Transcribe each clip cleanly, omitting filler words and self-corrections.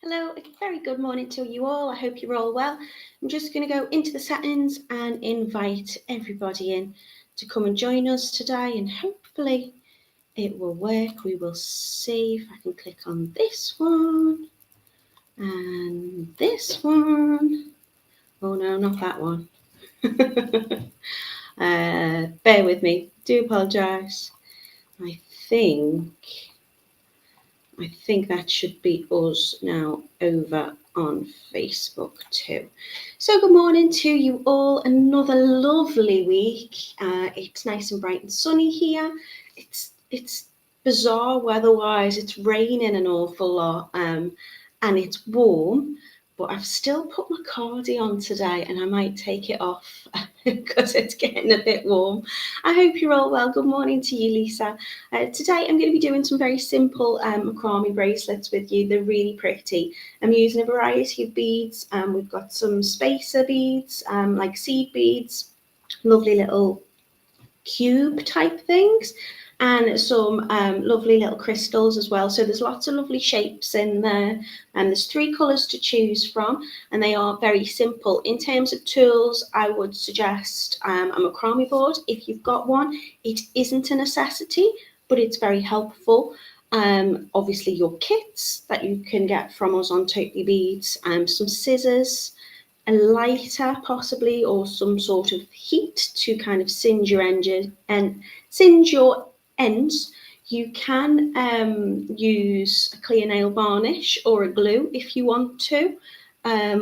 Hello, a very good morning to you all. I hope you're all well. I'm just going to go into the settings and invite everybody in to come and join us today, and hopefully it will work. We will see if I can click on this one and this one. Oh no, not that one. Bear with me. Do apologise. I think that should be us now over on Facebook too. So good morning to you all. Another lovely week. It's nice and bright and sunny here. It's bizarre weather-wise. It's raining an awful lot, and it's warm. But I've still put my cardi on today, and I might take it off because it's getting a bit warm. I hope you're all well. Good morning to you, Lisa. Today I'm going to be doing some very simple macrame bracelets with you. They're really pretty. I'm using a variety of beads. We've got some spacer beads, like seed beads, lovely little cube type things, and some lovely little crystals as well. So there's lots of lovely shapes in there, and there's 3 colours to choose from, and they are very simple. In terms of tools, I would suggest a macrame board if you've got one. It isn't a necessity, but it's very helpful. Obviously your kits that you can get from us on Totally Beads, some scissors, a lighter possibly, or some sort of heat to kind of singe your ends. You can use a clear nail varnish or a glue if you want to. I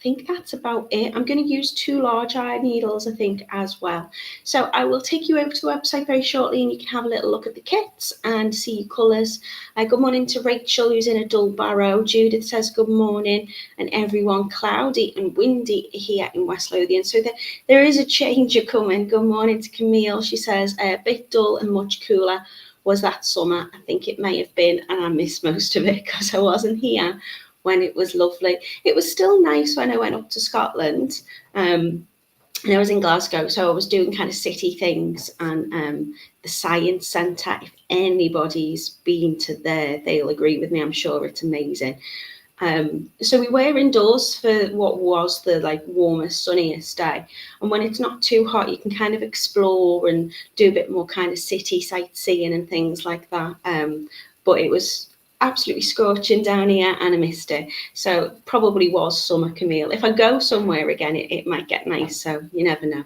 think that's about it. I'm going to use 2 large eye needles, I think, as well. So I will take you over to the website very shortly, and you can have a little look at the kits and see your colours. Good morning to Rachel, who's in a dull barrow. Judith says good morning, and everyone. Cloudy and windy here in West Lothian. So there is a change coming. Good morning to Camille. She says a bit dull and much cooler was that summer. I think it may have been, and I missed most of it because I wasn't here when it was lovely. It was still nice when I went up to Scotland, and I was in Glasgow, so I was doing kind of city things, and the Science Centre, if anybody's been to there, they'll agree with me, I'm sure it's amazing. So we were indoors for what was the warmest, sunniest day, and when it's not too hot, you can kind of explore and do a bit more kind of city sightseeing and things like that. But it was absolutely scorching down here, and I missed it. So probably was summer, Camille. If I go somewhere again, it might get nice, so you never know.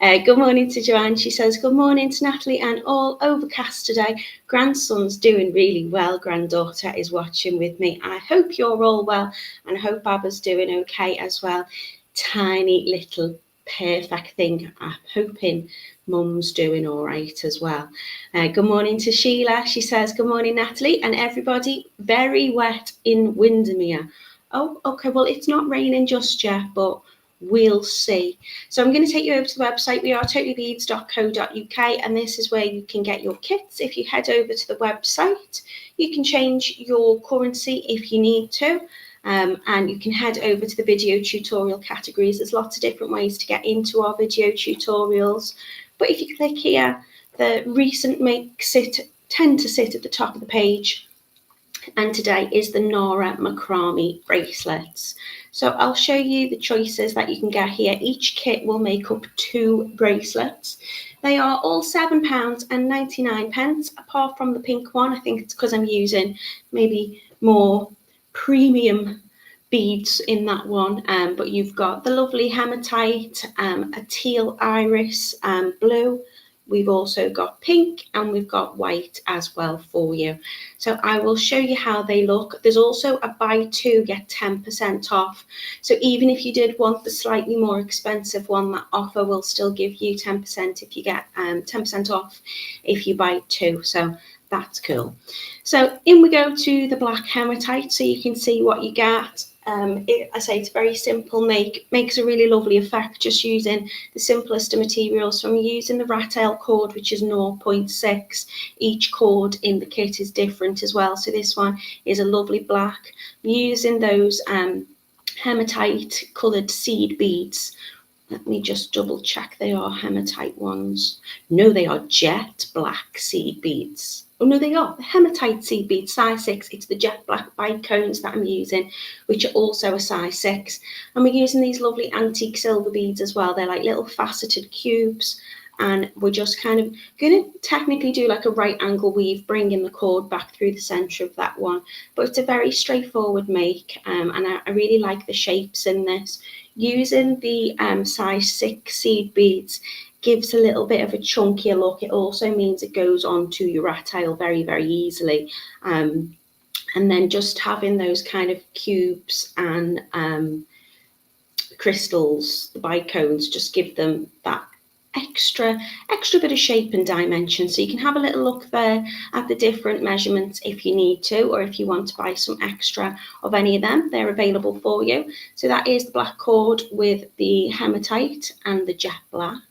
Good morning to Joanne. She says good morning to Natalie, and all overcast today. Grandson's doing really well. Granddaughter is watching with me. I hope you're all well, and I hope Baba's doing okay as well. Tiny little perfect thing. I'm hoping Mum's doing all right as well. Good morning to Sheila. She says, good morning, Natalie, and everybody. Very wet in Windermere. Oh, okay. Well, it's not raining just yet, but we'll see. So I'm going to take you over to the website. We are totallybeads.co.uk, and this is where you can get your kits. If you head over to the website, you can change your currency if you need to. And you can head over to the video tutorial categories. There's lots of different ways to get into our video tutorials. But if you click here, the recent makes tend to sit at the top of the page. And today is the Nara Macrame bracelets. So I'll show you the choices that you can get here. Each kit will make up 2 bracelets. They are all £7.99, apart from the pink one. I think it's because I'm using maybe more premium beads in that one, but you've got the lovely hematite, a teal iris, blue. We've also got pink, and we've got white as well for you. So I will show you how they look. There's also a buy 2 get 10% off. So even if you did want the slightly more expensive one, that offer will still give you 10% if you get 10% off if you buy 2. So that's cool. So in we go to the black hematite, so you can see what you get. I say it's very simple makes a really lovely effect just using the simplest of materials. So I'm using the Rattail Cord, which is 0.6. Each cord in the kit is different as well. So this one is a lovely black. I'm using those hematite coloured seed beads. Let me just double check they are hematite ones. No, they are jet black seed beads. Oh no, they are the hematite seed beads, size 6. It's the jet black Bicones that I'm using, which are also a size 6. And we're using these lovely antique silver beads as well. They're like little faceted cubes. And we're just kind of going to technically do like a right angle weave, bringing the cord back through the centre of that one. But it's a very straightforward make, and I really like the shapes in this. Using the size 6 seed beads gives a little bit of a chunkier look. It also means it goes onto your rattail very, very easily. And then just having those kind of cubes and crystals, the bicones, just give them that extra bit of shape and dimension. So you can have a little look there at the different measurements if you need to, or if you want to buy some extra of any of them, they're available for you. So that is the black cord with the hematite and the jet black.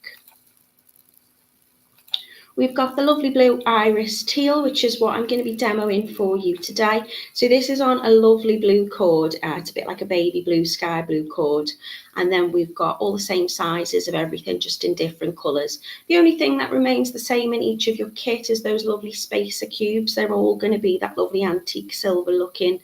We've got the lovely blue iris teal, which is what I'm going to be demoing for you today. So this is on a lovely blue cord. It's a bit like a baby blue, sky blue cord. And then we've got all the same sizes of everything, just in different colours. The only thing that remains the same in each of your kit is those lovely spacer cubes. They're all going to be that lovely antique silver looking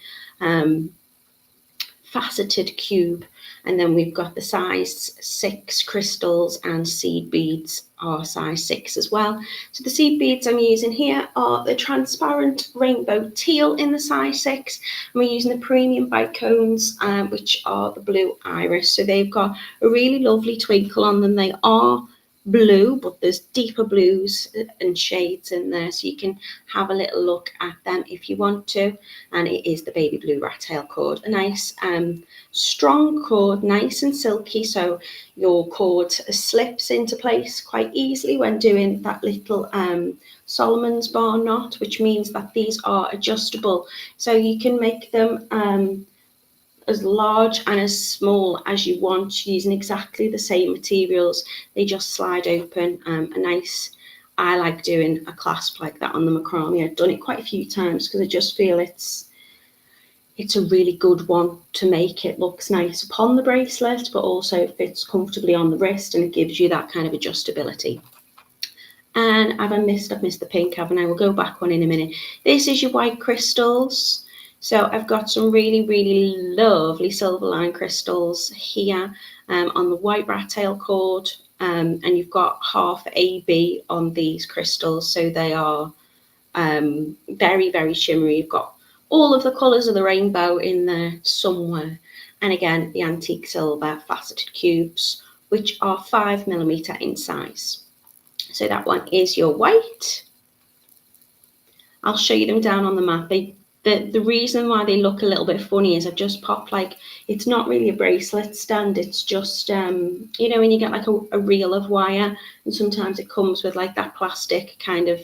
faceted cube. And then we've got the size 6 crystals and seed beads are size 6 as well. So the seed beads I'm using here are the transparent rainbow teal in the size 6. And we're using the premium bicones, which are the blue iris. So they've got a really lovely twinkle on them. They are blue, but there's deeper blues and shades in there, so you can have a little look at them if you want to. And it is the baby blue Rattail cord, a nice strong cord, nice and silky, so your cord slips into place quite easily when doing that little Solomon's bar knot, which means that these are adjustable, so you can make them as large and as small as you want, using exactly the same materials. They just slide open. A nice, I like doing a clasp like that on the macrame. I've done it quite a few times because I just feel it's a really good one to make. It looks nice upon the bracelet, but also fits comfortably on the wrist, and it gives you that kind of adjustability. And I've missed the pink, haven't I? We'll go back one in a minute. This is your white crystals. So I've got some really, really lovely silver line crystals here on the white Rattail cord, and you've got half AB on these crystals, so they are very, very shimmery. You've got all of the colours of the rainbow in there somewhere, and again the antique silver faceted cubes, which are 5mm in size. So that one is your white. I'll show you them down on the map. The reason why they look a little bit funny is I've just popped, like, it's not really a bracelet stand, it's just, you know, when you get like a reel of wire, and sometimes it comes with like that plastic kind of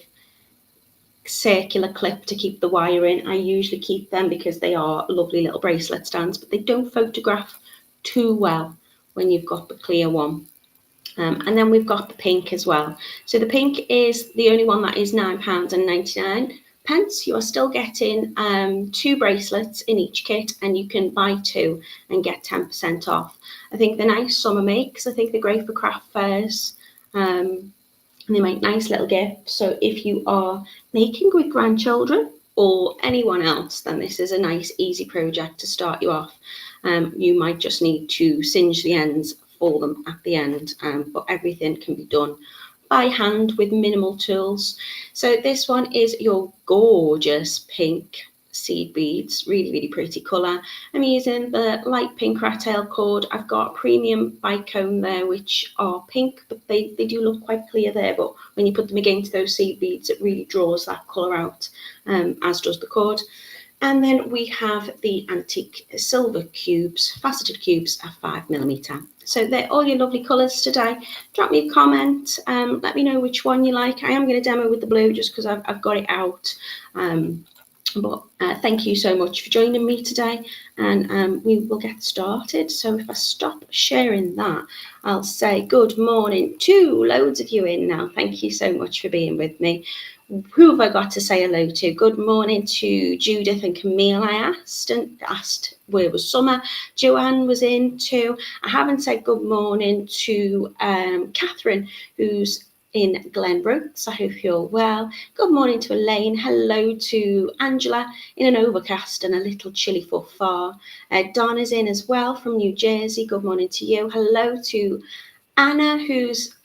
circular clip to keep the wire in. I usually keep them because they are lovely little bracelet stands, but they don't photograph too well when you've got the clear one. And then we've got the pink as well. So the pink is the only one that is £9.99. You are still getting 2 bracelets in each kit, and you can buy 2 and get 10% off. I think they're nice summer makes. I think they're great for craft fairs, and they make nice little gifts. So if you are making with grandchildren or anyone else, then this is a nice easy project to start you off. You might just need to singe the ends for them at the end, but everything can be done by hand with minimal tools. So this one is your gorgeous pink seed beads, really, really pretty colour. I'm using the light pink Rattail cord. I've got premium bicone there, which are pink, but they do look quite clear there, but when you put them against those seed beads, it really draws that colour out, as does the cord. And then we have the antique silver cubes, faceted cubes at 5mm. So they're all your lovely colours today. Drop me a comment, let me know which one you like. I am going to demo with the blue just because I've got it out. But thank you so much for joining me today, and we will get started. So if I stop sharing that, I'll say good morning to loads of you in now. Thank you so much for being with me. Who have I got to say hello to? Good morning to Judith and Camille. I asked where was Summer. Joanne was in too. I haven't said good morning to Catherine, who's in Glenbrooks. I hope you're well. Good morning to Elaine. Hello to Angela in an overcast and a little chilly for far. Donna's in as well from New Jersey. Good morning to you. Hello to Anna, who's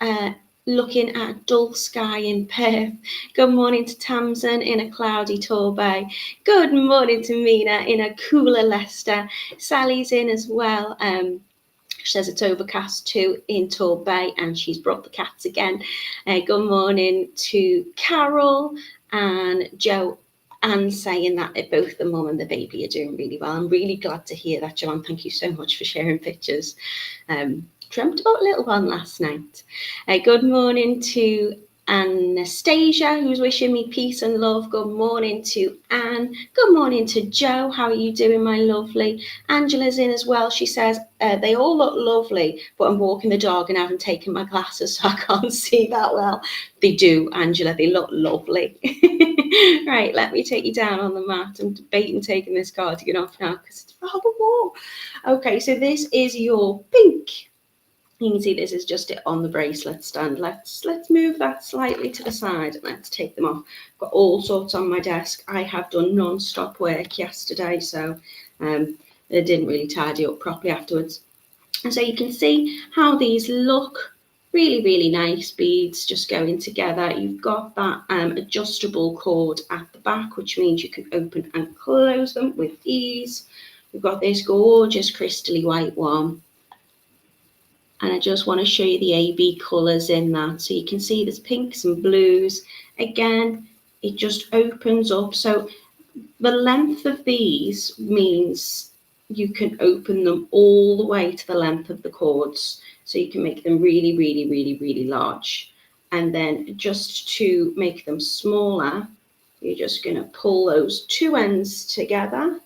looking at dull sky in Perth. Good morning to Tamsin in a cloudy Torbay. Good morning to Mina in a cooler Leicester. Sally's in as well. She says it's overcast too in Torbay, and she's brought the cats again. Good morning to Carol and Joe, and saying that both the mum and the baby are doing really well. I'm really glad to hear that, Joanne. Thank you so much for sharing pictures. Dreamt about a little one last night. Good morning to Anastasia, who's wishing me peace and love. Good morning to Anne. Good morning to Joe. How are you doing, my lovely? Angela's in as well. She says, they all look lovely, but I'm walking the dog and haven't taken my glasses, so I can't see that well. They do, Angela. They look lovely. Right, let me take you down on the mat. I'm debating taking this cardigan off now because it's rather warm. Okay, so this is your pink. You can see this is just it on the bracelet stand. Let's move that slightly to the side and let's take them off. Got all sorts on my desk. I have done non-stop work yesterday, so it didn't really tidy up properly afterwards. And so you can see how these look. Really, really nice beads just going together. You've got that adjustable cord at the back, which means you can open and close them with ease. We've got this gorgeous crystally white one. And I just want to show you the AB colours in that. So you can see there's pinks and blues. Again, it just opens up. So the length of these means you can open them all the way to the length of the cords. So you can make them really, really, really, really large. And then just to make them smaller, you're just going to pull those two ends together.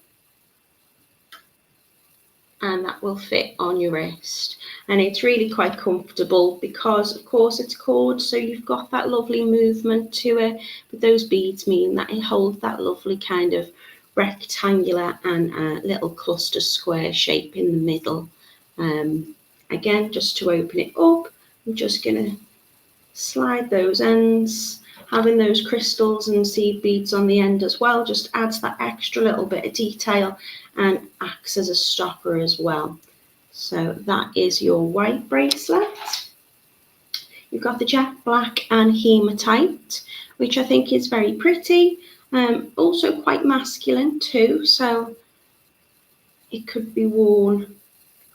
And that will fit on your wrist, and it's really quite comfortable because of course it's cord, so you've got that lovely movement to it, but those beads mean that it holds that lovely kind of rectangular and little cluster square shape in the middle. Again, just to open it up, I'm just going to slide those ends. Having those crystals and seed beads on the end as well just adds that extra little bit of detail and acts as a stopper as well. So that is your white bracelet. You've got the jet black and hematite, which I think is very pretty. Also quite masculine too, so it could be worn,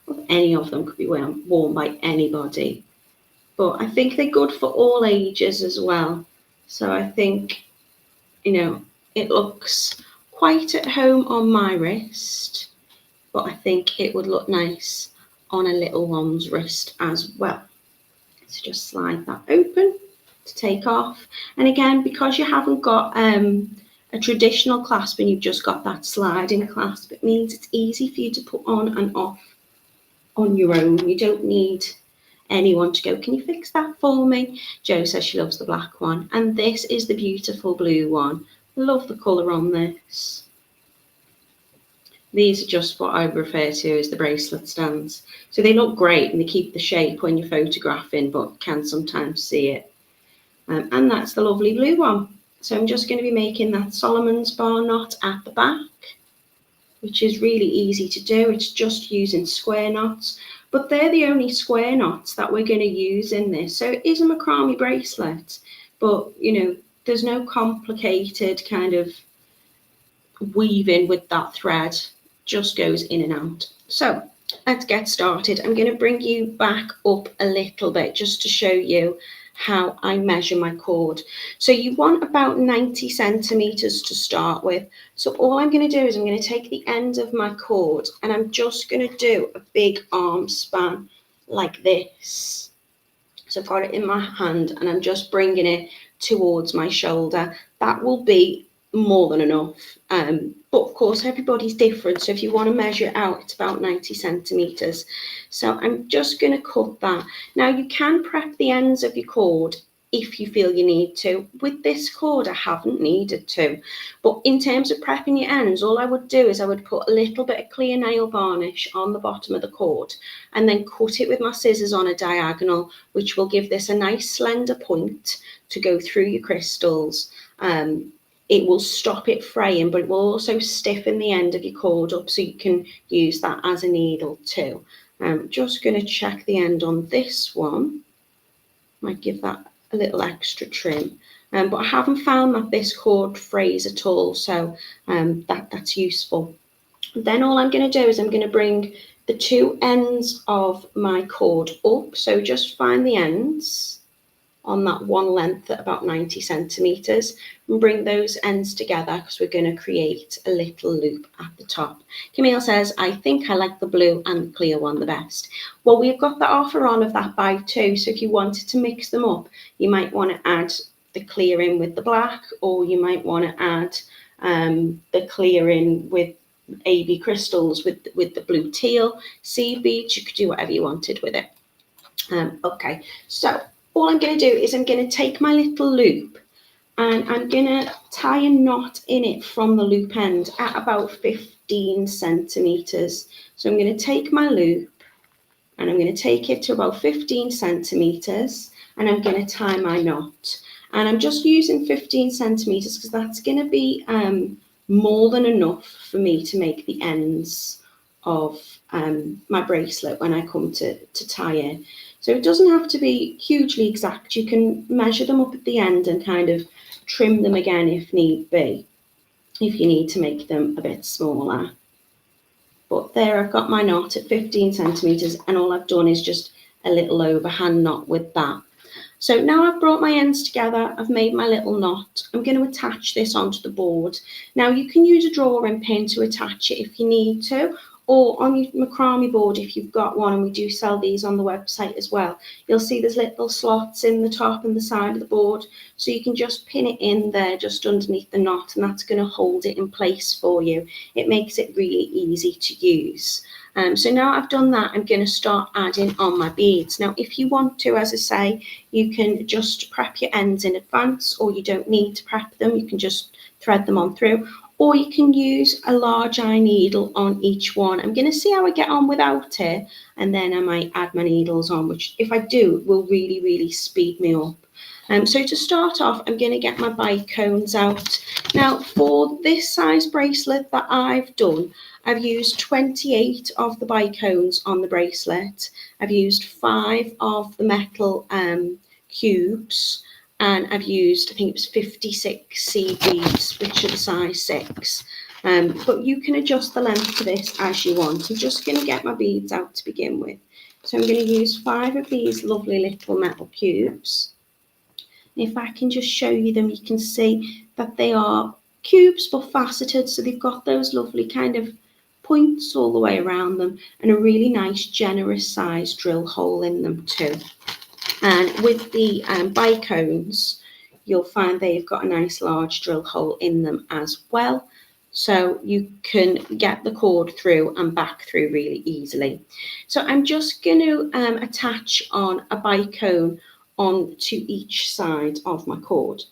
well, any of them could be worn by anybody. But I think they're good for all ages as well. So I think, it looks quite at home on my wrist, but I think it would look nice on a little one's wrist as well. So just slide that open to take off. And again, because you haven't got a traditional clasp and you've just got that sliding clasp, it means it's easy for you to put on and off on your own. You don't need anyone to go, can you fix that for me? Jo says she loves the black one, and this is the beautiful blue one. Love the colour on this. These are just what I refer to as the bracelet stands. So they look great and they keep the shape when you're photographing, but can sometimes see it. And that's the lovely blue one. So I'm just going to be making that Solomon's bar knot at the back, which is really easy to do. It's just using square knots. But they're the only square knots that we're going to use in this. So it is a macrame bracelet, but, there's no complicated kind of weaving with that thread. Just goes in and out. So let's get started. I'm going to bring you back up a little bit just to show you how I measure my cord. So you want about 90 centimeters to start with. So all I'm going to do is I'm going to take the end of my cord and I'm just going to do a big arm span like this. So I've got it in my hand and I'm just bringing it towards my shoulder. That will be more than enough. But of course, everybody's different. So if you want to measure it out, it's about 90 centimeters. So I'm just going to cut that. Now you can prep the ends of your cord if you feel you need to. With this cord, I haven't needed to. But in terms of prepping your ends, all I would do is I would put a little bit of clear nail varnish on the bottom of the cord and then cut it with my scissors on a diagonal, which will give this a nice slender point to go through your crystals. It will stop it fraying, but it will also stiffen the end of your cord up so you can use that as a needle too. I'm just going to check the end on this one. Might give that a little extra trim. But I haven't found that this cord frays at all, so that's useful. Then all I'm going to do is I'm going to bring the two ends of my cord up. So just find the ends on that one length at about 90 centimeters and bring those ends together because we're going to create a little loop at the top. Camille says, I think I like the blue and the clear one the best. Well, we've got the offer on of that buy two, so if you wanted to mix them up, you might want to add the clear in with the black, or you might want to add the clear in with AB crystals with the blue teal seed beads. You could do whatever you wanted with it. Okay, so all I'm going to do is I'm going to take my little loop and I'm going to tie a knot in it from the loop end at about 15 centimeters. So I'm going to take my loop and I'm going to take it to about 15 centimeters and I'm going to tie my knot. And I'm just using 15 centimeters because that's going to be more than enough for me to make the ends of my bracelet when I come to tie in. So it doesn't have to be hugely exact. You can measure them up at the end and kind of trim them again if need be, if you need to make them a bit smaller. But there I've got my knot at 15 centimeters and all I've done is just a little overhand knot with that. So now I've brought my ends together, I've made my little knot. I'm going to attach this onto the board. Now you can use a drawing pin to attach it if you need to, or on your macrame board if you've got one, and we do sell these on the website as well. You'll see there's little slots in the top and the side of the board, so you can just pin it in there just underneath the knot, and that's going to hold it in place for you. It makes it really easy to use. So now I've done that, I'm going to start adding on my beads. Now, if you want to, as I say, you can just prep your ends in advance, or you don't need to prep them. You can just thread them on through, or you can use a large eye needle on each one. I'm going to see how I get on without it, and then I might add my needles on, which if I do, will really, really speed me up. So to start off, I'm going to get my bicones out. Now, for this size bracelet that I've done, I've used 28 of the bicones on the bracelet. I've used 5 of the metal cubes, and I've used, I think it was 56 seed beads, which are the size 6. But you can adjust the length to this as you want. I'm just going to get my beads out to begin with. So I'm going to use 5 of these lovely little metal cubes. If I can just show you them, you can see that they are cubes but faceted, so they've got those lovely kind of points all the way around them and a really nice generous size drill hole in them too. And with the bicones, you'll find they've got a nice large drill hole in them as well, so you can get the cord through and back through really easily. So I'm just going to attach on a bicone onto each side of my cord.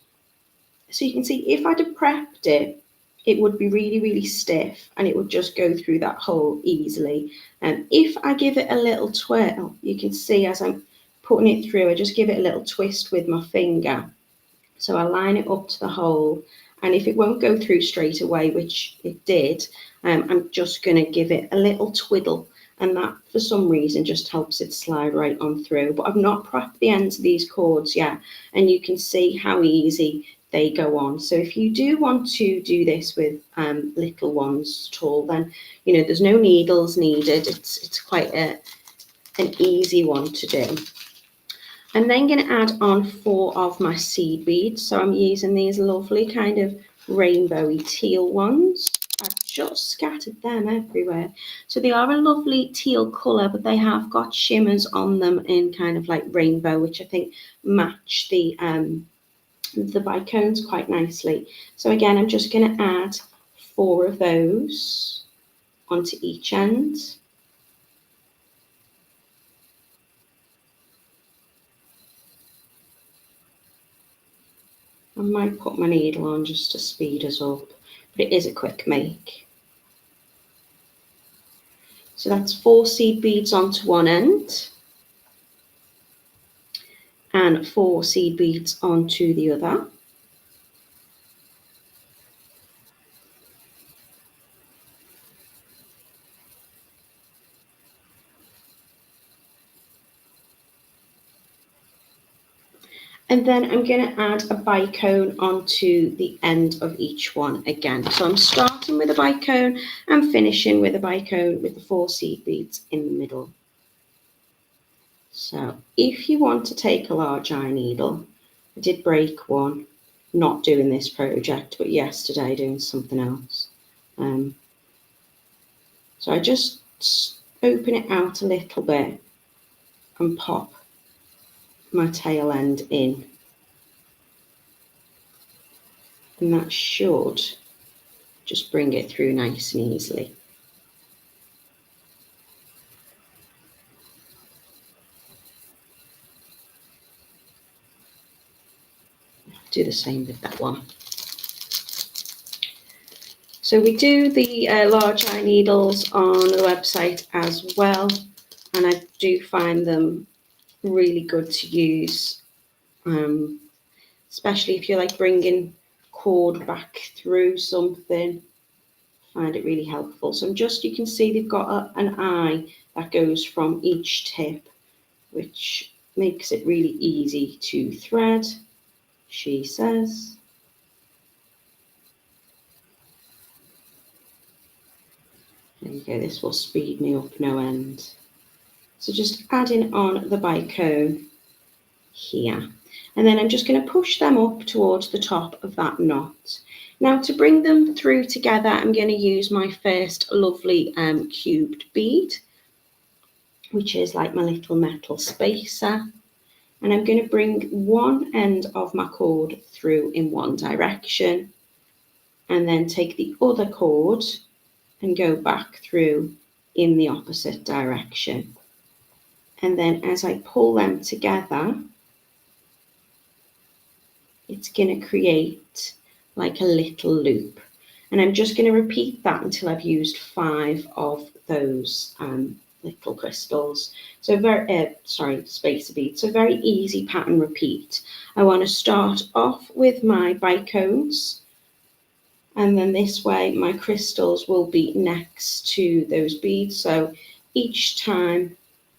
So you can see if I'd have prepped it, it would be really, really stiff and it would just go through that hole easily. And if I give it a little twirl, you can see as I'm putting it through, I just give it a little twist with my finger. So I line it up to the hole, and if it won't go through straight away, which it did, I'm just going to give it a little twiddle, and that for some reason just helps it slide right on through. But I've not prepped the ends of these cords yet, and you can see how easy they go on. So if you do want to do this with little ones at all, then you know there's no needles needed. It's quite an easy one to do. I'm then going to add on 4 of my seed beads. So I'm using these lovely kind of rainbowy teal ones. I've just scattered them everywhere. So they are a lovely teal colour, but they have got shimmers on them in kind of like rainbow, which I think match the bicones quite nicely. So again, I'm just going to add 4 of those onto each end. I might put my needle on just to speed us up, but it is a quick make. So that's 4 seed beads onto one end and 4 seed beads onto the other. And then I'm going to add a bicone onto the end of each one again. So I'm starting with a bicone and finishing with a bicone with the 4 seed beads in the middle. So if you want to take a large eye needle, I did break one, not doing this project, but yesterday doing something else. So I just open it out a little bit and pop my tail end in. And that should just bring it through nice and easily. Do the same with that one. So we do the large eye needles on the website as well, and I do find them really good to use, especially if you're like bringing cord back through something. I find it really helpful. So you can see they've got an eye that goes from each tip, which makes it really easy to thread, she says. There you go, this will speed me up no end. So just adding on the bicone here. And then I'm just going to push them up towards the top of that knot. Now to bring them through together, I'm going to use my first lovely cubed bead, which is like my little metal spacer. And I'm going to bring one end of my cord through in one direction, and then take the other cord and go back through in the opposite direction. And then as I pull them together, it's going to create like a little loop. And I'm just going to repeat that until I've used 5 of those little crystals. So spacer beads. So very easy pattern repeat. I want to start off with my bicones, and then this way my crystals will be next to those beads. So each time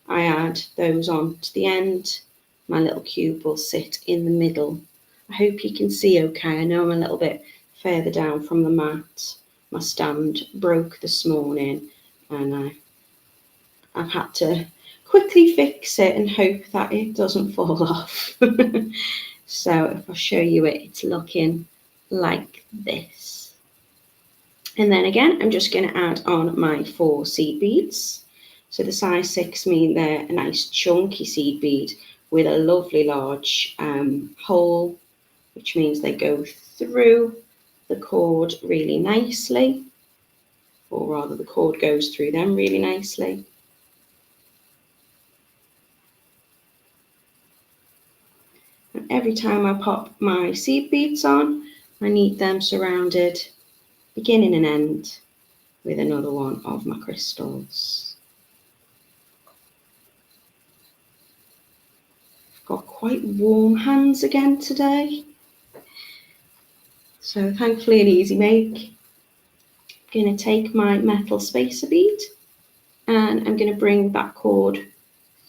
I add those on to the end, my little cube will sit in the middle. I hope you can see okay. I know I'm a little bit further down from the mat. My stand broke this morning and I've had to quickly fix it and hope that it doesn't fall off. So if I show you it, it's looking like this. And then again, I'm just going to add on my 4 seed beads. So the size 6 mean they're a nice chunky seed bead with a lovely large hole, which means they go through the cord really nicely, or rather the cord goes through them really nicely. And every time I pop my seed beads on, I need them surrounded, beginning and end, with another one of my crystals. I've got quite warm hands again today, so thankfully an easy make. I'm going to take my metal spacer bead and I'm going to bring that cord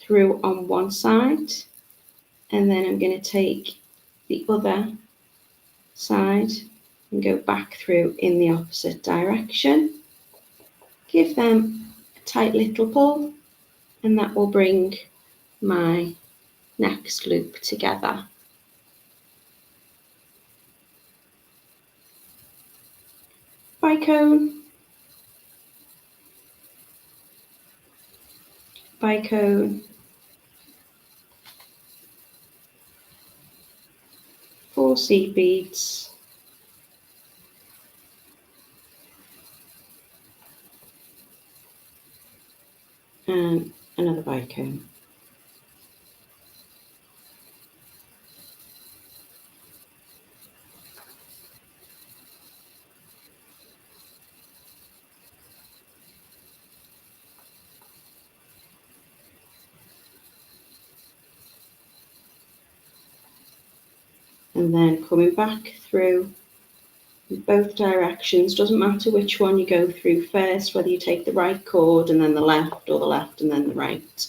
through on one side, and then I'm going to take the other side and go back through in the opposite direction. Give them a tight little pull, and that will bring my next loop together. Bicone, bicone, 4 seed beads, and another bicone. and then coming back through in both directions. Doesn't matter which one you go through first, whether you take the right cord and then the left, or the left and then the right.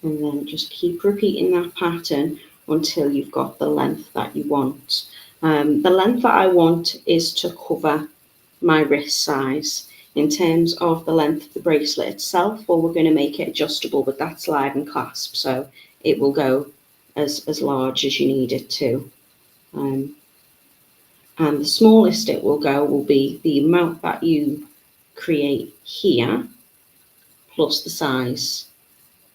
And then just keep repeating that pattern until you've got the length that you want. The length that I want is to cover my wrist size. In terms of the length of the bracelet itself, well, we're going to make it adjustable with that slide and clasp, so it will go as large as you need it to. And the smallest it will go will be the amount that you create here plus the size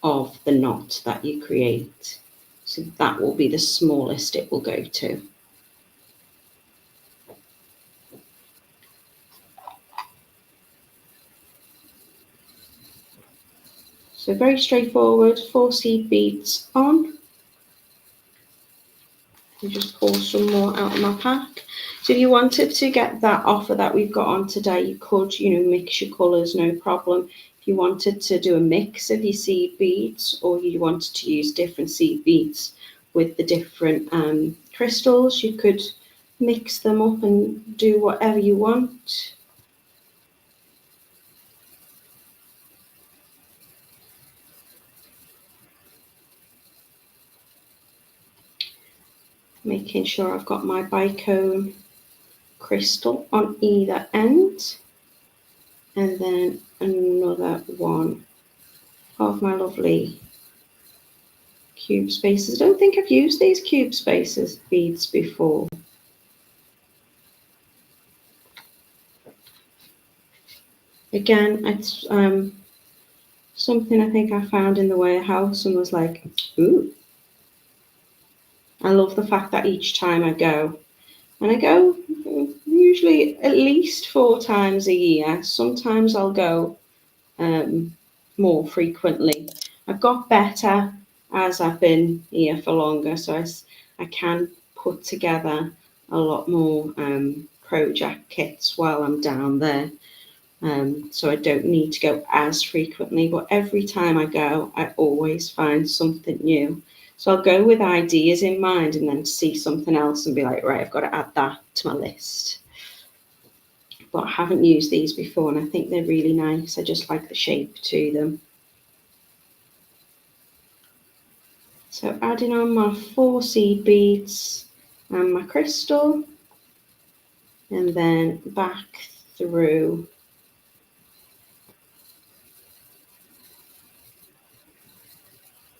of the knot that you create. So that will be the smallest it will go to. So very straightforward, 4 seed beads on. And just pull some more out of my pack. So if you wanted to get that offer that we've got on today, you could, mix your colours, no problem. If you wanted to do a mix of your seed beads, or you wanted to use different seed beads with the different crystals, you could mix them up and do whatever you want. Making sure I've got my bicone crystal on either end, and then another one of my lovely cube spaces. I don't think I've used these cube spaces beads before. Again, it's something I think I found in the warehouse and was like, ooh. I love the fact that each time I go, and I go usually at least 4 times a year. Sometimes I'll go more frequently. I've got better as I've been here for longer, so I can put together a lot more project kits while I'm down there. So I don't need to go as frequently, but every time I go, I always find something new. So I'll go with ideas in mind and then see something else and be like, right, I've got to add that to my list. But I haven't used these before, and I think they're really nice. I just like the shape to them. So adding on my 4 seed beads and my crystal, and then back through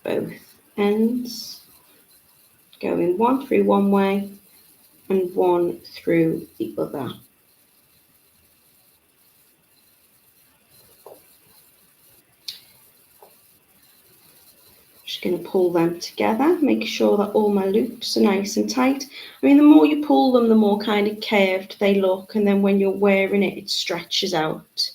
both ends, going one through one way and one through the other. Just going to pull them together, make sure that all my loops are nice and tight. I mean, the more you pull them, the more kind of curved they look, and then when you're wearing it, it stretches out.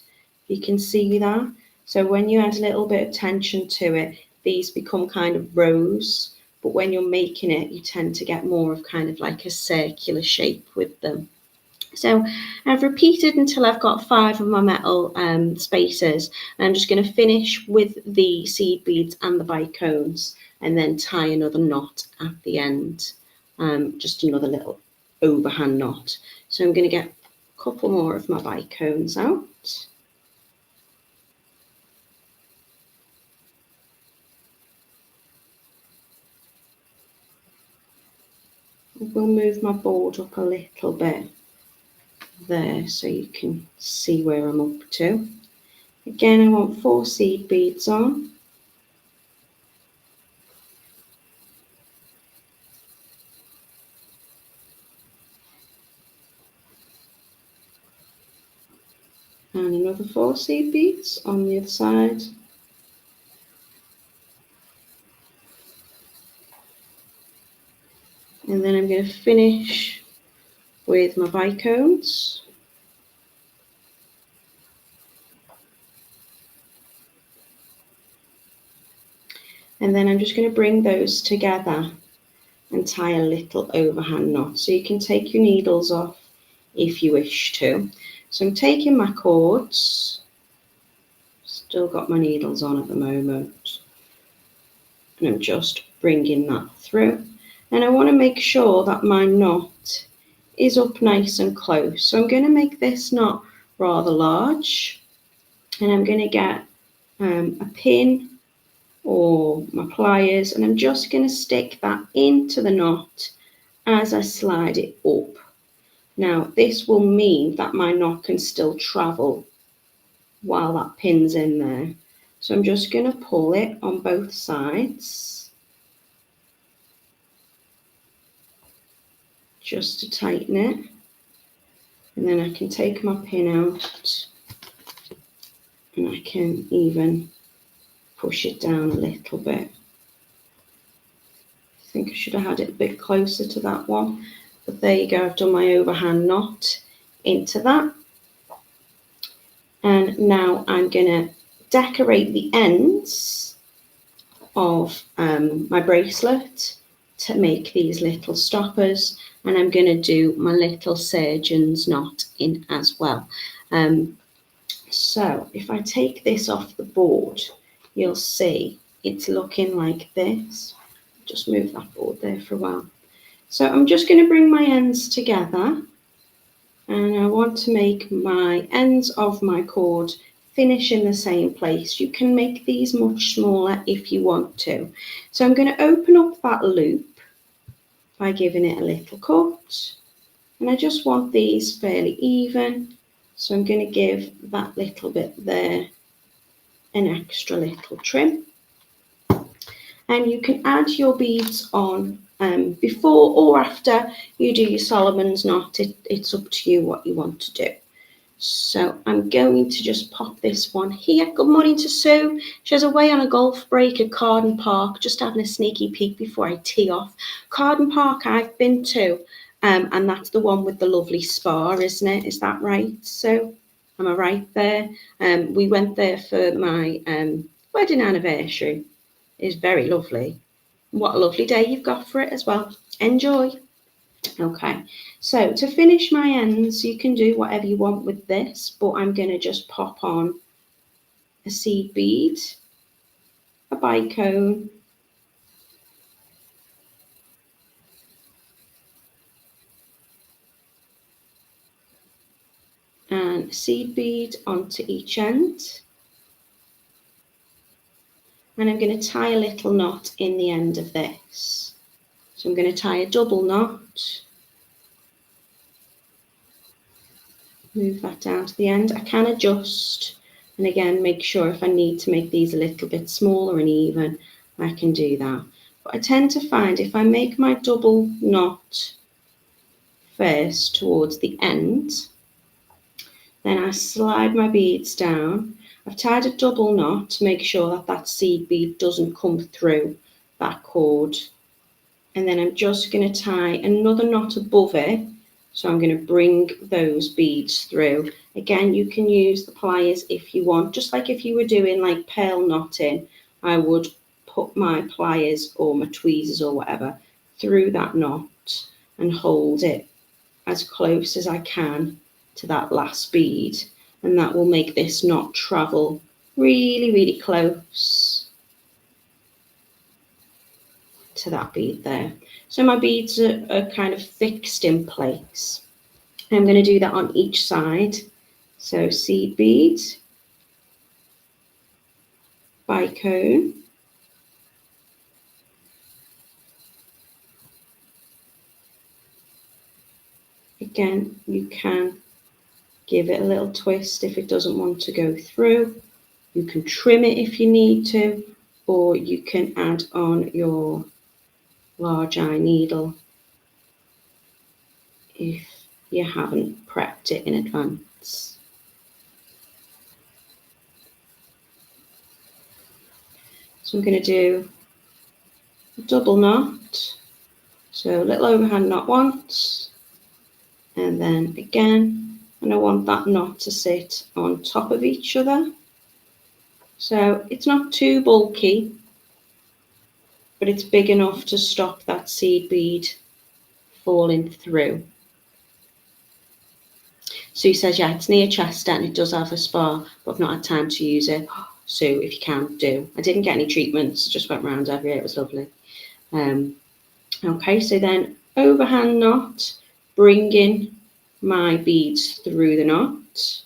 You can see that. So when you add a little bit of tension to it, these become kind of rows, but when you're making it, you tend to get more of kind of like a circular shape with them. So I've repeated until I've got 5 of my metal spaces. And I'm just going to finish with the seed beads and the bicones, and then tie another knot at the end, just another little overhand knot. So I'm going to get a couple more of my bicones out. We'll move my board up a little bit there so you can see where I'm up to. Again, I want 4 seed beads on. And another 4 seed beads on the other side. And then I'm going to finish with my bicones. And then I'm just going to bring those together and tie a little overhand knot. So you can take your needles off if you wish to. So I'm taking my cords, still got my needles on at the moment, and I'm just bringing that through. And I want to make sure that my knot is up nice and close. So I'm going to make this knot rather large, and I'm going to get a pin or my pliers, and I'm just going to stick that into the knot as I slide it up. Now this will mean that my knot can still travel while that pin's in there. So I'm just going to pull it on both sides just to tighten it, and then I can take my pin out and I can even push it down a little bit. I think I should have had it a bit closer to that one, but there you go. I've done my overhand knot into that, and now I'm going to decorate the ends of my bracelet to make these little stoppers, and I'm going to do my little surgeon's knot in as well. So if I take this off the board, you'll see it's looking like this. Just move that board there for a while. So I'm just going to bring my ends together, and I want to make my ends of my cord finish in the same place. You can make these much smaller if you want to. So I'm going to open up that loop by giving it a little cut, and I just want these fairly even, so I'm going to give that little bit there an extra little trim. And you can add your beads on before or after you do your Solomon's knot. It's up to you what you want to do. So I'm going to just pop this one here. Good morning to Sue. She's away on a golf break at Carden Park, just having a sneaky peek before I tee off. Carden Park I've been to, and that's the one with the lovely spa, isn't it? Is that right? So am I right there? We went there for my wedding anniversary. It was very lovely. What a lovely day you've got for it as well. Enjoy. Okay, so to finish my ends, you can do whatever you want with this, but I'm going to just pop on a seed bead, a bicone, and a seed bead onto each end. And I'm going to tie a little knot in the end of this. So I'm going to tie a double knot, move that down to the end. I can adjust, and again, make sure if I need to make these a little bit smaller and even, I can do that. But I tend to find if I make my double knot first towards the end, then I slide my beads down. I've tied a double knot to make sure that that seed bead doesn't come through that cord. And then I'm just going to tie another knot above it. So I'm going to bring those beads through. Again, you can use the pliers if you want. Just like if you were doing like pearl knotting, I would put my pliers or my tweezers or whatever through that knot and hold it as close as I can to that last bead. And that will make this knot travel really, really close to that bead there. So my beads are kind of fixed in place. I'm going to do that on each side. So seed bead, bicone, again, you can give it a little twist if it doesn't want to go through. You can trim it if you need to, or you can add on your large eye needle if you haven't prepped it in advance. So I'm going to do a double knot, so a little overhand knot once, and then again, and I want that knot to sit on top of each other. So it's not too bulky, but it's big enough to stop that seed bead falling through. Sue says, yeah, it's near Chester and it does have a spa, but I've not had time to use it. Sue, if you can, do. I didn't get any treatments, just went round everywhere, it was lovely. Okay, so then overhand knot, bringing my beads through the knot.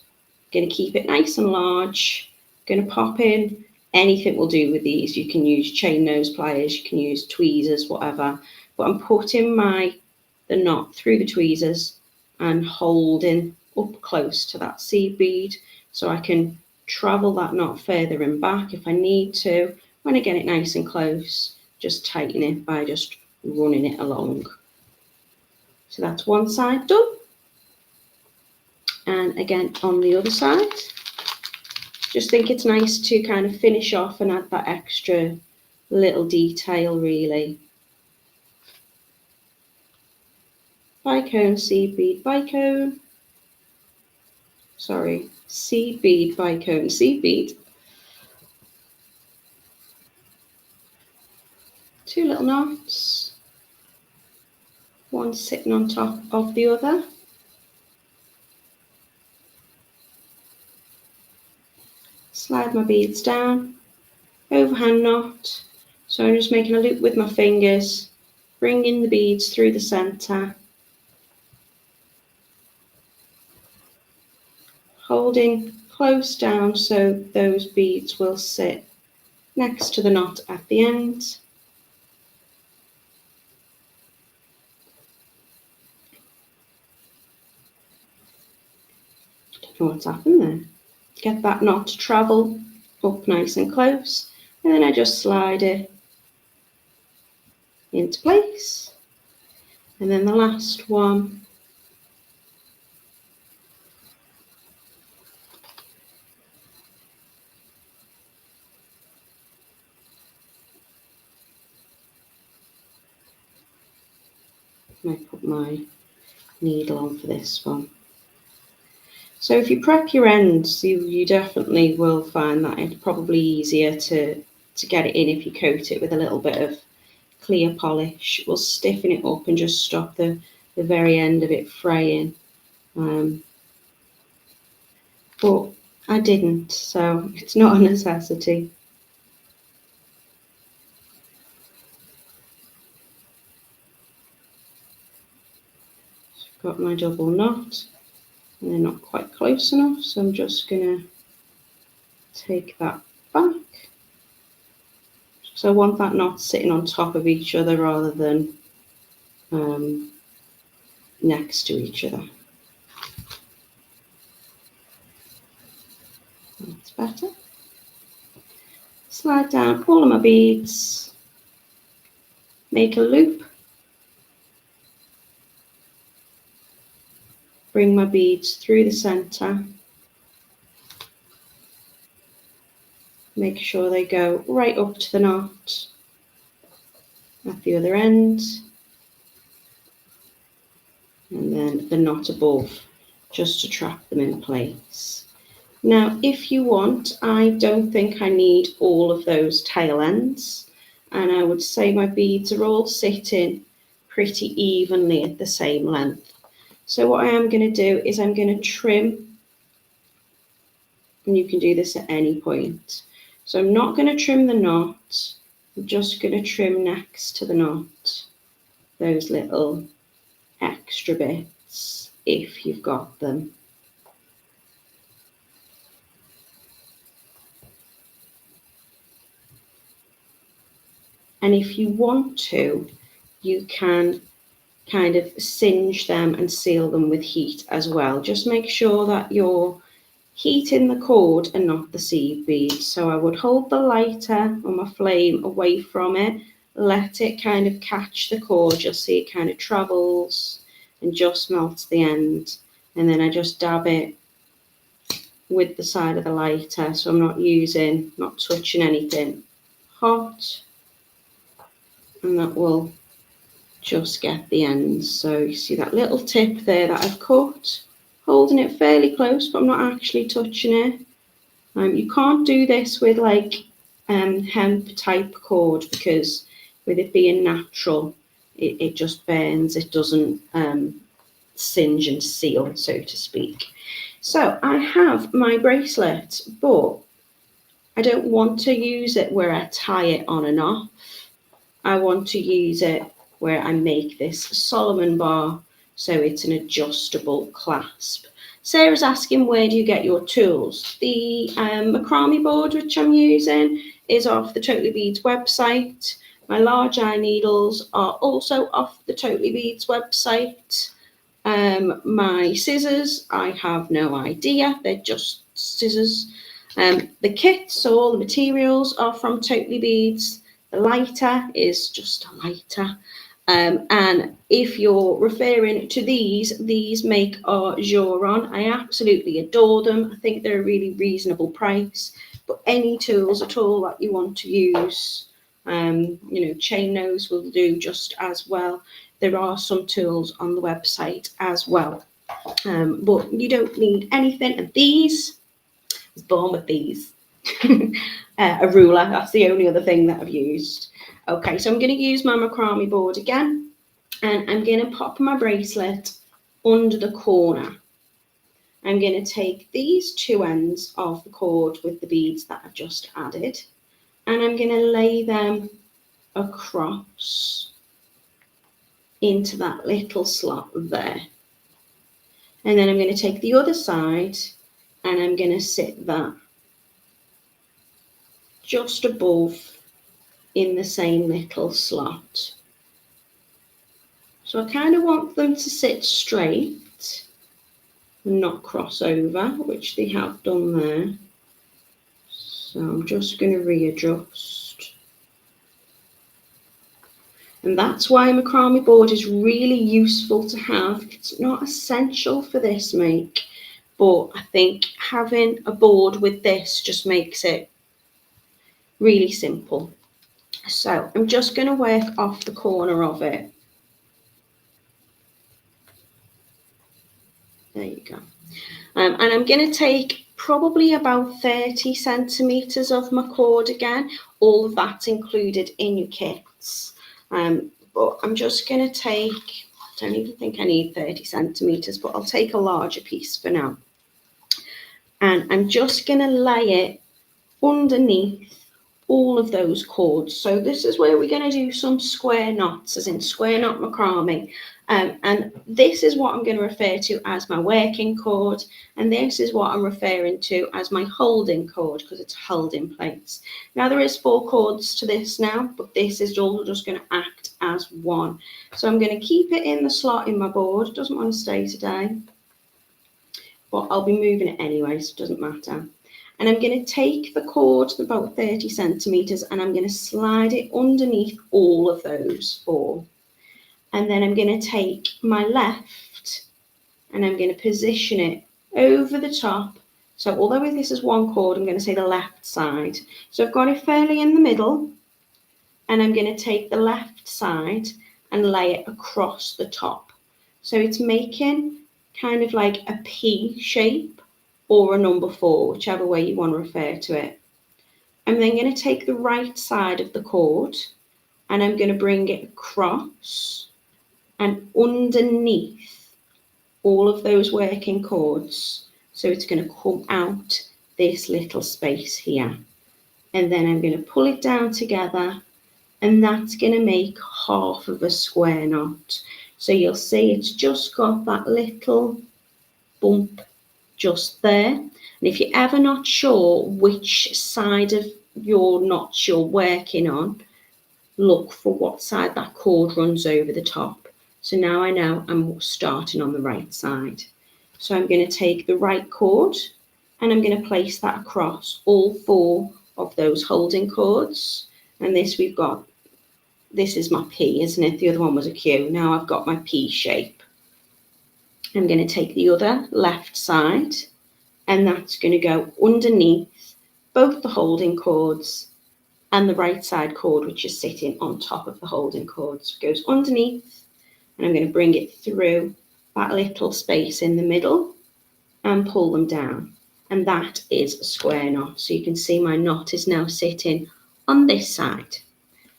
Going to keep it nice and large. Going to pop in. Anything will do with these. You can use chain nose pliers, you can use tweezers, whatever. But I'm putting the knot through the tweezers and holding up close to that seed bead, so I can travel that knot further and back if I need to. When I get it nice and close, just tighten it by just running it along. So that's one side done. And again on the other side, just think it's nice to kind of finish off and add that extra little detail really. Bicone, seed bead, bicone. Sorry, seed bead, bicone, seed bead. Two little knots, one sitting on top of the other. Slide my beads down, overhand knot. So I'm just making a loop with my fingers, bringing the beads through the centre, holding close down so those beads will sit next to the knot at the end. Don't know what's happened there. Get that knot to travel up nice and close, and then I just slide it into place. And then the last one, I put my needle on for this one. So if you prep your ends, you definitely will find that it's probably easier to get it in if you coat it with a little bit of clear polish. It will stiffen it up and just stop the very end of it fraying. But I didn't, so it's not a necessity. So I've got my double knot. And they're not quite close enough, so I'm just going to take that back. So I want that knot sitting on top of each other rather than next to each other. That's better. Slide down all of my beads, make a loop, bring my beads through the centre, make sure they go right up to the knot at the other end, and then the knot above, just to trap them in place. Now, if you want, I don't think I need all of those tail ends, and I would say my beads are all sitting pretty evenly at the same length. So what I am going to do is I'm going to trim, and you can do this at any point. So I'm not going to trim the knot, I'm just going to trim next to the knot, those little extra bits, if you've got them. And if you want to, you can kind of singe them and seal them with heat as well. Just make sure that you're heating the cord and not the seed bead. So I would hold the lighter or my flame away from it, let it kind of catch the cord. You'll see it kind of travels and just melts the end. And then I just dab it with the side of the lighter, so I'm not touching anything hot, and that will just get the ends. So you see that little tip there that I've cut, holding it fairly close, but I'm not actually touching it. You can't do this with like hemp type cord, because with it being natural, it just burns. It doesn't singe and seal, so to speak. So I have my bracelet, but I don't want to use it where I tie it on and off. I want to use it where I make this Solomon bar, so it's an adjustable clasp. Sarah's asking, where do you get your tools? The Macrame board which I'm using is off the Totally Beads website. My large eye needles are also off the Totally Beads website. My scissors, I have no idea, they're just scissors. The kits, so all the materials are from Totally Beads. The lighter is just a lighter. And if you're referring to these make our Joron. I absolutely adore them. I think they're a really reasonable price. But any tools at all that you want to use, chain nose will do just as well. There are some tools on the website as well. But you don't need anything. And these, I was born with these. A ruler, that's the only other thing that I've used. Okay, so I'm going to use my Macrame board again, and I'm going to pop my bracelet under the corner. I'm going to take these two ends of the cord with the beads that I've just added, and I'm going to lay them across into that little slot there. And then I'm going to take the other side and I'm going to sit that just above in the same little slot. So I kind of want them to sit straight and not cross over, which they have done there. So I'm just going to readjust. And that's why a Macrame board is really useful to have. It's not essential for this make, but I think having a board with this just makes it really simple. So I'm just going to work off the corner of it. There you go. And I'm going to take probably about 30 centimetres of my cord again. All of that's included in your kits. But I'm just going to take, I don't even think I need 30 centimetres, but I'll take a larger piece for now. And I'm just going to lay it underneath all of those cords. So this is where we're going to do some square knots, as in square knot macrame. And this is what I'm going to refer to as my working cord, and this is what I'm referring to as my holding cord, because it's held in place. Now there is 4 cords to this now, but this is all just going to act as one. So I'm going to keep it in the slot in my board. It doesn't want to stay today, but I'll be moving it anyway, so it doesn't matter. And I'm going to take the cord about 30 centimetres and I'm going to slide it underneath all of those 4. And then I'm going to take my left and I'm going to position it over the top. So although this is one cord, I'm going to say the left side. So I've got it fairly in the middle, and I'm going to take the left side and lay it across the top. So it's making kind of like a P shape or a number 4, whichever way you want to refer to it. I'm then going to take the right side of the cord and I'm going to bring it across and underneath all of those working cords. So it's going to come out this little space here. And then I'm going to pull it down together, and that's going to make half of a square knot. So you'll see it's just got that little bump just there. And if you're ever not sure which side of your knots you're working on, look for what side that cord runs over the top. So now I know I'm starting on the right side. So I'm going to take the right cord and I'm going to place that across all 4 of those holding cords. And this is my P, isn't it? The other one was a Q. Now I've got my P shape. I'm going to take the other left side, and that's going to go underneath both the holding cords and the right side cord, which is sitting on top of the holding cords. It goes underneath, and I'm going to bring it through that little space in the middle and pull them down. And that is a square knot. So you can see my knot is now sitting on this side.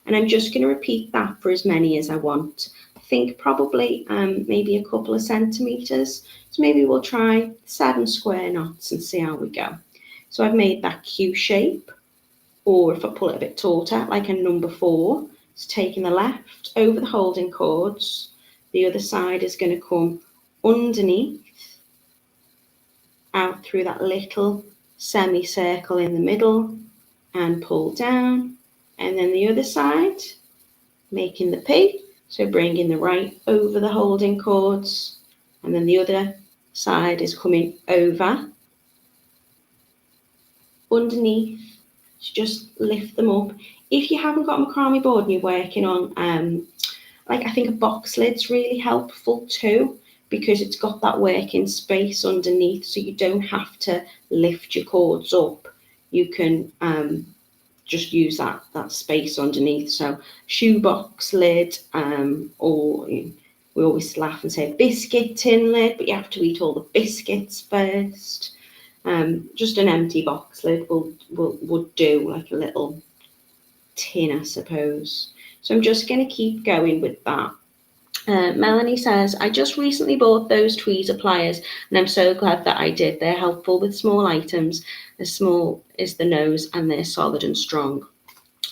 And I'm just going to repeat that for as many as I want. I think probably maybe a couple of centimetres. So maybe we'll try 7 square knots and see how we go. So I've made that Q shape, or if I pull it a bit tauter, like a number 4. So taking the left over the holding cords, the other side is going to come underneath, out through that little semicircle in the middle, and pull down. And then the other side, making the P, so bringing the right over the holding cords, and then the other side is coming over, underneath, so just lift them up. If you haven't got a macrame board and you're working on, like I think a box lid's really helpful too, because it's got that working space underneath, so you don't have to lift your cords up. You can just use that space underneath. So shoebox lid, or we always laugh and say biscuit tin lid, but you have to eat all the biscuits first. Just an empty box lid would do, like a little tin, I suppose. So I'm just going to keep going with that. Melanie says, I just recently bought those tweezer pliers and I'm so glad that I did. They're helpful with small items, as small as the nose, and they're solid and strong.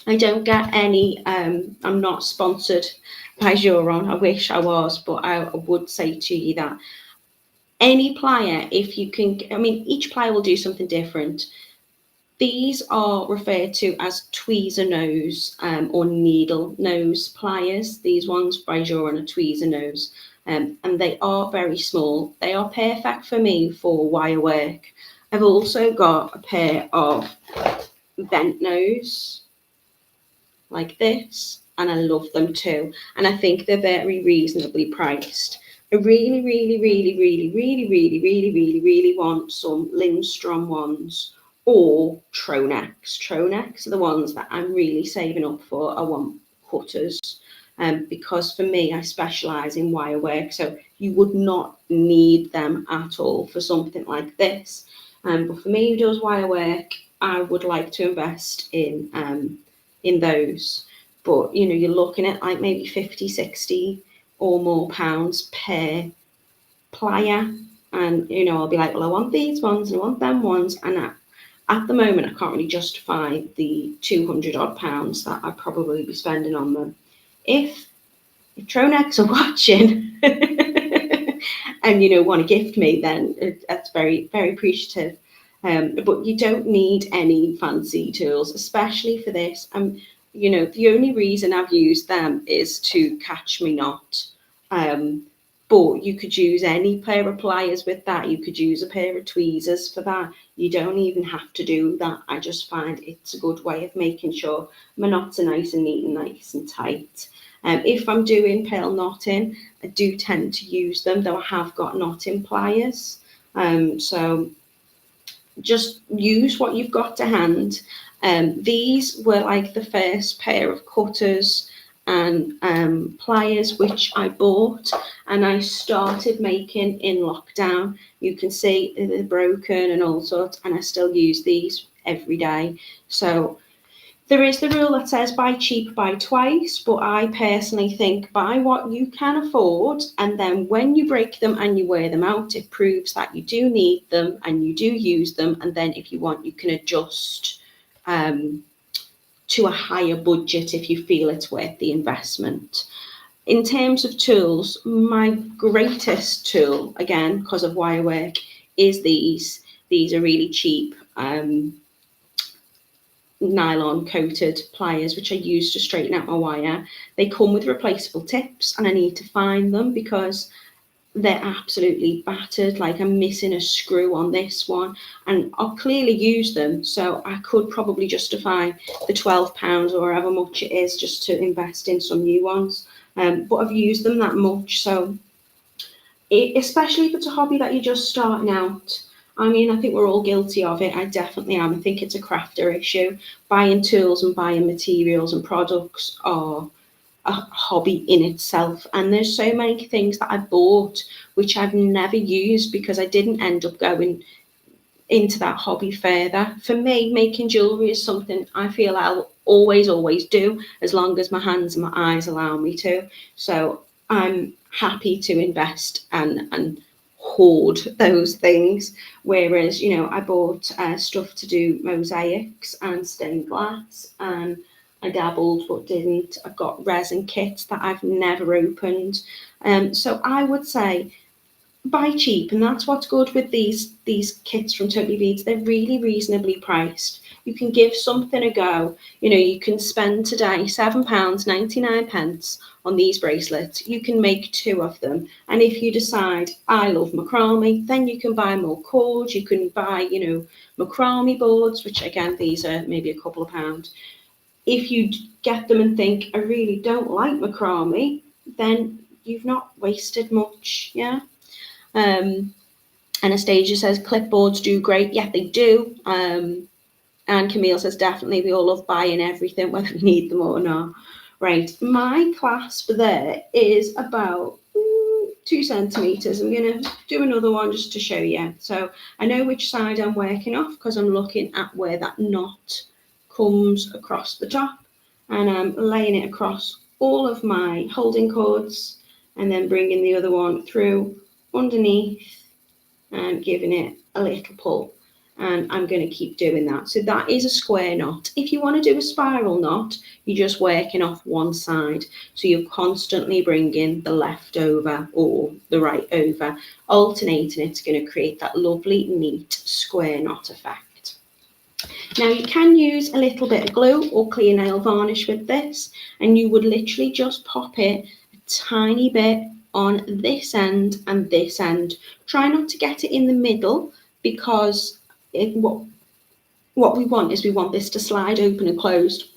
I don't get any, I'm not sponsored by Juron. I wish I was, but I would say to you that any plier, if you can, I mean, each plier will do something different. These are referred to as tweezer nose or needle nose pliers. These ones by Juron are tweezer nose, and they are very small. They are perfect for me for wire work. I've also got a pair of bent nose like this, and I love them too. And I think they're very reasonably priced. I really want some Lindstrom ones, or Tronex. Tronex are the ones that I'm really saving up for. I want cutters, because for me, I specialise in wire work, so you would not need them at all for something like this. But for me, who does wire work, I would like to invest in those. But you know, you're looking at like maybe 50, 60 or more pounds per plier, and you know, I'll be like, well, I want these ones and I want them ones, and at the moment I can't really justify the 200 odd pounds that I'd probably be spending on them. If Tronex are watching and you know, want to gift me, then that's very appreciative. But you don't need any fancy tools, especially for this. You know, the only reason I've used them is to catch me knot. But you could use any pair of pliers with that. You could use a pair of tweezers for that. You don't even have to do that. I just find it's a good way of making sure my knots are nice and neat and nice and tight. If I'm doing pearl knotting, I do tend to use them, though I have got knotting pliers. So just use what you've got to hand. These were like the first pair of cutters and pliers which I bought, and I started making in lockdown. You can see they're broken and all sorts, and I still use these every day. So there is the rule that says buy cheap, buy twice, but I personally think buy what you can afford, and then when you break them and you wear them out, it proves that you do need them and you do use them, and then if you want, you can adjust to a higher budget if you feel it's worth the investment. In terms of tools, my greatest tool, again, because of wire work, is these. These are really cheap nylon coated pliers which I use to straighten out my wire. They come with replaceable tips and I need to find them because they're absolutely battered. Like I'm missing a screw on this one, and I'll clearly use them, so I could probably justify the £12 or however much it is just to invest in some new ones. But I've used them that much, so especially if it's a hobby that you're just starting out. I mean, I think we're all guilty of it. I definitely am. I think it's a crafter issue. Buying tools and buying materials and products are a hobby in itself. And there's so many things that I bought which I've never used because I didn't end up going into that hobby further. For me, making jewellery is something I feel I'll always do as long as my hands and my eyes allow me to. So I'm happy to invest and hoard those things, whereas you know I bought stuff to do mosaics and stained glass, and I dabbled but didn't. I've got resin kits that I've never opened. So I would say buy cheap, and that's what's good with these kits from Toho Seed Beads. They're really reasonably priced. You can give something a go. You know, you can spend today £7.99 on these bracelets. You can make 2 of them, and if you decide I love macrame, then you can buy more cords. You can buy, you know, macrame boards, which again, these are maybe a couple of pounds. If you get them and think I really don't like macrame, then you've not wasted much. Yeah. Anastasia says clipboards do great. Yeah, they do. And Camille says definitely we all love buying everything, whether we need them or not. Right, my clasp there is about 2 centimeters. I'm going to do another one just to show you. So I know which side I'm working off because I'm looking at where that knot comes across the top, and I'm laying it across all of my holding cords and then bringing the other one through underneath and giving it a little pull, and I'm going to keep doing that. So that is a square knot. If you want to do a spiral knot, you're just working off one side, so you're constantly bringing the left over or the right over, alternating. It's going to create that lovely neat square knot effect. Now you can use a little bit of glue or clear nail varnish with this, and you would literally just pop it a tiny bit on this end and this end. Try not to get it in the middle, because what we want is we want this to slide open and closed.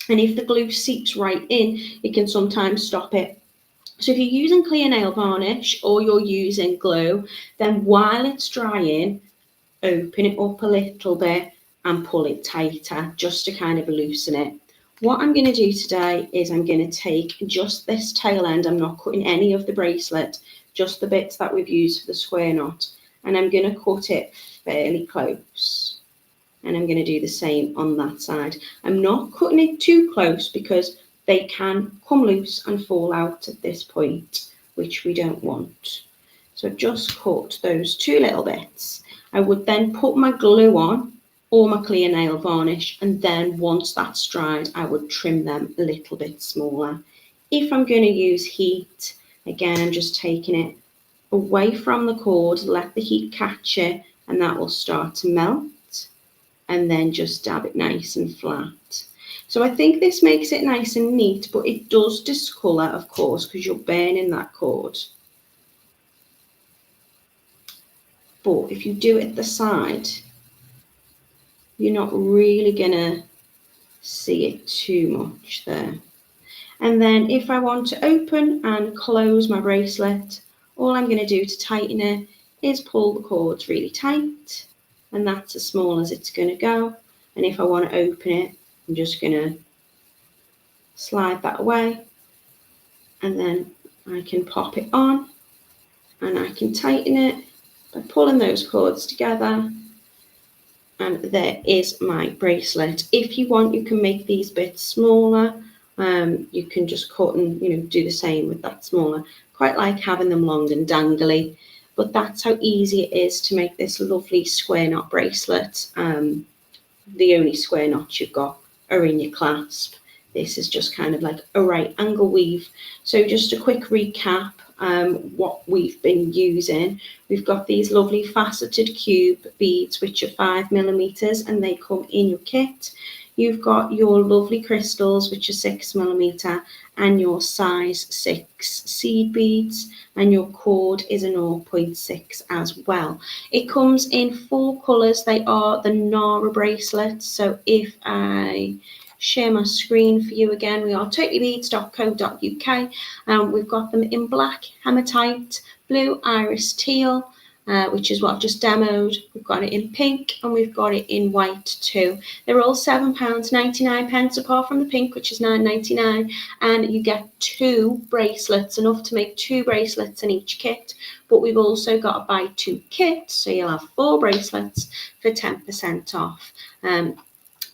And if the glue seeps right in, it can sometimes stop it. So if you're using clear nail varnish or you're using glue, then while it's drying, open it up a little bit and pull it tighter just to kind of loosen it. What I'm going to do today is I'm going to take just this tail end. I'm not cutting any of the bracelet, just the bits that we've used for the square knot. And I'm going to cut it fairly close. And I'm going to do the same on that side. I'm not cutting it too close because they can come loose and fall out at this point, which we don't want. So I've just cut those 2 little bits. I would then put my glue on or my clear nail varnish, and then once that's dried, I would trim them a little bit smaller. If I'm going to use heat, again, I'm just taking it away from the cord, let the heat catch it, and that will start to melt, and then just dab it nice and flat. So I think this makes it nice and neat, but it does discolour, of course, because you're burning that cord. But if you do it at the side, you're not really gonna see it too much there. And then if I want to open and close my bracelet, all I'm going to do to tighten it is pull the cords really tight, and that's as small as it's going to go. And if I want to open it, I'm just going to slide that away, and then I can pop it on, and I can tighten it by pulling those cords together. And there is my bracelet. If you want, you can make these bits smaller. You can just cut and, you know, do the same with that smaller. Quite like having them long and dangly, but that's how easy it is to make this lovely square knot bracelet. The only square knots you've got are in your clasp. This is just kind of like a right angle weave. So just a quick recap. What we've been using, we've got these lovely faceted cube beads which are 5mm, and they come in your kit. You've got your lovely crystals which are 6mm, and your size 6 seed beads, and your cord is a 0.6 as well. It comes in 4 colours. They are the Nara bracelets. So if I share my screen for you again, we are tohoseedbeads.co.uk. We've got them in black, hematite, blue, iris teal, which is what I've just demoed. We've got it in pink, and we've got it in white too. They're all £7.99 apart from the pink, which is £9.99, and you get 2 bracelets, enough to make 2 bracelets in each kit. But we've also got a buy 2 kit, so you'll have 4 bracelets for 10% off.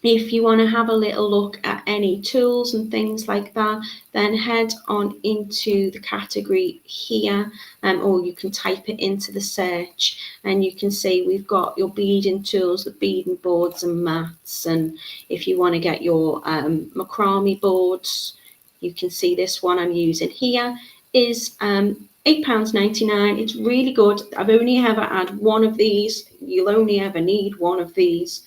If you want to have a little look at any tools and things like that, then head on into the category here, or you can type it into the search, and you can see we've got your beading tools, the beading boards and mats. And if you want to get your macrame boards, you can see this one I'm using here is £8.99. It's really good. I've only ever had one of these. You'll only ever need one of these.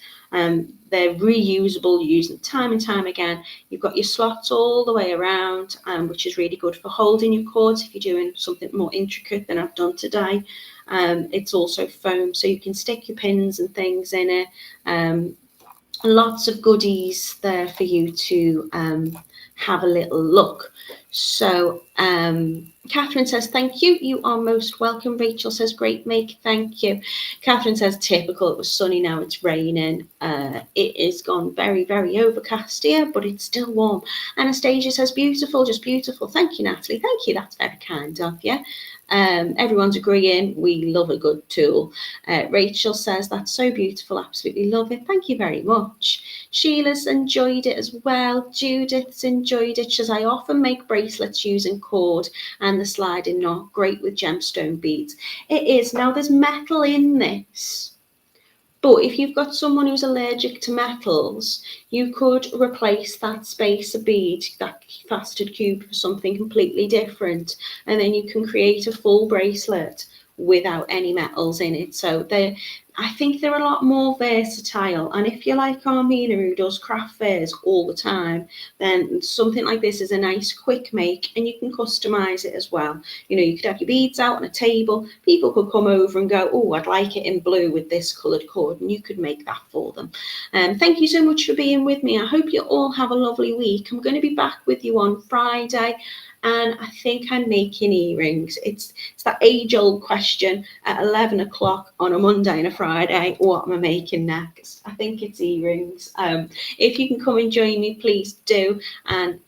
They're reusable, use them time and time again. You've got your slots all the way around, which is really good for holding your cords if you're doing something more intricate than I've done today. It's also foam, so you can stick your pins and things in it. Lots of goodies there for you to have a little look. So Catherine says, thank you. You are most welcome. Rachel says, great make. Thank you. Catherine says, typical. It was sunny. Now it's raining. It is gone very, very overcast here, but it's still warm. Anastasia says, beautiful, just beautiful. Thank you, Natalie. Thank you. That's very kind of you. Everyone's agreeing. We love a good tool. Rachel says, that's so beautiful. Absolutely love it. Thank you very much. Sheila's enjoyed it as well. Judith's enjoyed it. She says, I often make bracelets using cord and the sliding knot. Great with gemstone beads. It is. Now there's metal in this, but if you've got someone who's allergic to metals, you could replace that spacer bead, that faceted cube, for something completely different, and then you can create a full bracelet without any metals in it. So I think they're a lot more versatile. And if you're like Armina, who does craft fairs all the time, then something like this is a nice quick make, and you can customize it as well. You know, you could have your beads out on a table. People could come over and go, oh, I'd like it in blue with this coloured cord, and you could make that for them. Thank you so much for being with me. I hope you all have a lovely week. I'm going to be back with you on Friday. And I think I'm making earrings. It's that age-old question at 11 o'clock on a Monday and a Friday, what am I making next? I think it's earrings. If you can come and join me, please do. And